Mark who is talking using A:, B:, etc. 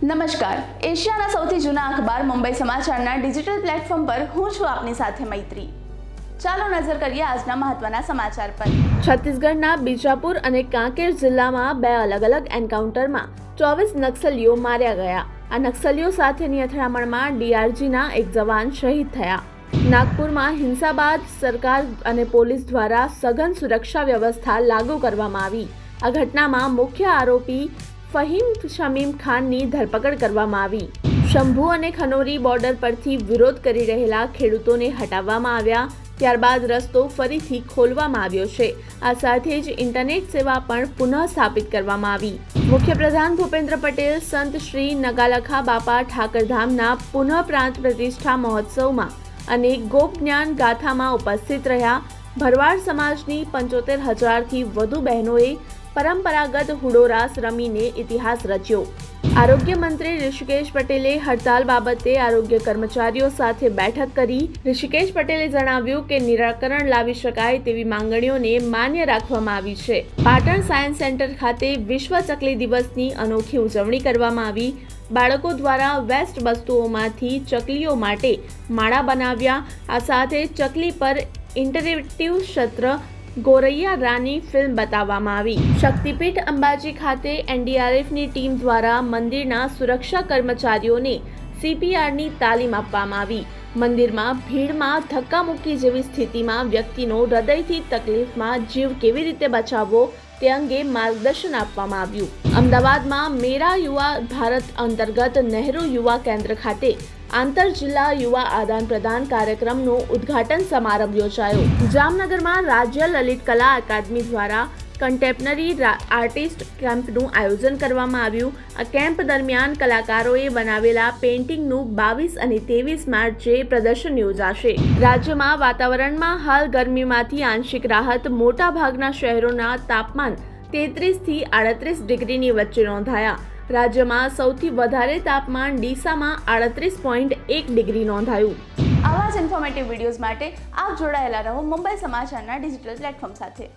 A: નમસ્કાર, એશિયાના સૌથી જૂના અખબાર મુંબઈ સમાચારના ડિજિટલ પ્લેટફોર્મ પર હું છું આપની સાથે મૈત્રી। ચાલો નજર કરીએ આજના મહત્વના સમાચાર પર। છત્તીસગઢના બીજાપુર અને કાંકેર જિલ્લામાં બે અલગ-અલગ એન્કાઉન્ટરમાં 24 નક્સલીઓ માર્યા ગયા। આ નક્સલીઓ સાથેની અથડામણમાં ડીઆરજીના એક જવાન શહીદ થયા। નાગપુરમાં હિંસા બાદ સરકાર અને પોલીસ દ્વારા સઘન સુરક્ષા વ્યવસ્થા લાગુ કરવામાં આવી। આ ઘટનામાં મુખ્ય આરોપી ફહીમ શમીમ ખાનની ધરપકડ કરવામાં આવી। શંભુ અને ખનોરી બોર્ડર પરથી વિરોધ કરી રહેલા ખેડૂતોને હટાવવામાં આવ્યા। ત્યારબાદ રસ્તો ફરીથી ખોલવામાં આવ્યો છે। આ સાથે જ ઇન્ટરનેટ સેવા પણ પુનઃ સ્થાપિત કરવામાં આવી। મુખ્યપ્રધાન ભૂપેન્દ્ર પટેલ સંત શ્રી નગાલખા બાપા ઠાકરધામના પુનઃ પ્રાંત પ્રતિષ્ઠા મહોત્સવમાં અને ગોપ જ્ઞાન ગાથામાં ઉપસ્થિત રહ્યા। ભરવાડ સમાજની 75,000થી વધુ બહેનોએ પરંપરાગત હુડો રાસ રમીને ઇતિહાસ રચ્યો। આરોગ્ય મંત્રી ઋષિકેશ પટેલે હડતાલ બાબતે આરોગ્ય કર્મચારીઓ સાથે બેઠક કરી। ઋષિકેશ પટેલે જણાવ્યું કે નિરાકરણ લાવી શકાય તેવી માંગણીઓને માન્ય રાખવામાં આવી છે। પાટણ સાયન્સ સેન્ટર ખાતે વિશ્વ ચકલી દિવસની અનોખી ઉજવણી કરવામાં આવી। બાળકો દ્વારા વેસ્ટ વસ્તુઓમાંથી ચકલીઓ માટે માળા બનાવ્યા। આ સાથે ચકલી પર ઇન્ટરેક્ટિવ સત્ર ગોરૈયા રાની ફિલ્મ બતાવવામાં આવી। શક્તિપીઠ અંબાજી ખાતે એનડીઆરએફની ટીમ દ્વારા મંદિરના સુરક્ષા કર્મચારીઓને સીપીઆરની તાલીમ આપવામાં આવી। મંદિરમાં ભીડમાં ધક્કામુક્કી જેવી સ્થિતિમાં વ્યક્તિનો હૃદયથી તકલીફમાં જીવ કેવી રીતે બચાવવો તે અંગે માર્ગદર્શન આપવામાં આવ્યું। અમદાવાદમાં મેરા યુવા ભારત અંતર્ગત નહેરુ યુવા કેન્દ્ર ખાતે આંતર જિલ્લા યુવા આદાન પ્રદાન કાર્યક્રમનો ઉદ્ઘાટન સમારંભ યોજાયો। જામનગરમાં રાજ્ય લલિત કલા અકાદમી દ્વારા કન્ટેમ્પરરી આર્ટિસ્ટ કેમ્પનું આયોજન કરવામાં આવ્યું। આ કેમ્પ દરમિયાન કલાકારોએ બનાવેલા પેઇન્ટિંગનું 22 અને 23 માર્ચે પ્રદર્શન યોજાશે। રાજ્યમાં વાતાવરણમાં હાલ ગરમીમાંથી આંશિક રાહત મોટાભાગના શહેરોના તાપમાન 33થી 38 ડિગ્રીની વચ્ચે નોંધાયા। રાજ્યમાં સૌથી વધારે તાપમાન ડીસામાં 38.1 ડિગ્રી નોંધાયું। આવા જ ઇન્ફોર્મેટિવ વિડીયોઝ માટે આપ જોડાયેલા રહો મુંબઈ સમાચારના ડિજિટલ પ્લેટફોર્મ સાથે।